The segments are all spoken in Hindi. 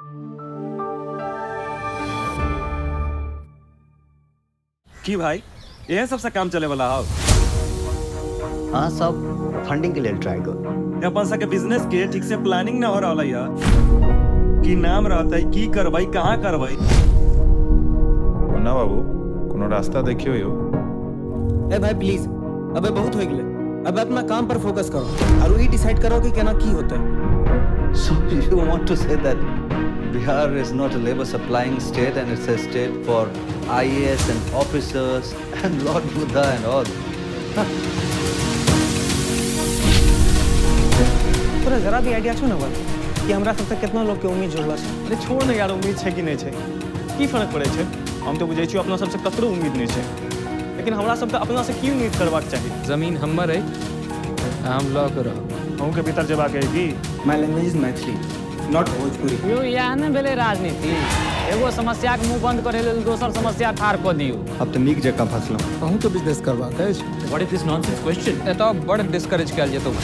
की भाई यह सबसे काम चले वाला हो। हाँ सब फंडिंग के लिए ट्राई करो। अपन सा के बिजनेस के ठीक से प्लानिंग ना हो रहा यार। की नाम रहता है की करवाई कहाँ करवाई। मुन्ना बाबू कोनो रास्ता देखियो यो। ए भाई प्लीज अबे बहुत हो गए। अब अपना काम पर फोकस करो और वही डिसाइड करो कि केना की होता है। So you want to say that Bihar is not a labor supplying state and it's a state for IAS and officers and Lord Buddha and all. तोरा जरा भी आइडिया छो ना बा कि हमरा सबसे कितना लोग के उम्मीद जुड़ला छै। अरे छोड़ ना यार उम्मीद छै कि नहीं छै की फर्क पड़े छै। हम तो बुझे छी अपना सबसे ककरो उम्मीद नहीं छै लेकिन हमरा सबके अपना से की उम्मीद करबाक चाही। जमीन हमर है हम लॉ करो अहूँ के भीतर जेबाक है की। My language is Maithili not Bhojpuri. यो यह न भेले राजनीति एगो समस्या के मुंह बंद करे लेल दोसर समस्या ठाड़ क दियो। अब तो नीक जकां फसलहुं। अहूँ तो बिजनेस करबाक अछि। What is this nonsense question. एतो बड़ डिस्करेज कैल जेतो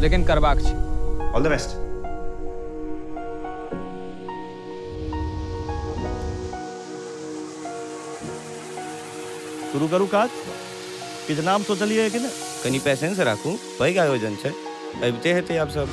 लेकिन करबाक छी। All the best. शुरू करू काज किछ नाम सोचलिए कि ना। कनी पेशेंस राखू पैघ आयोजन छै अबिते हेतै आब सब।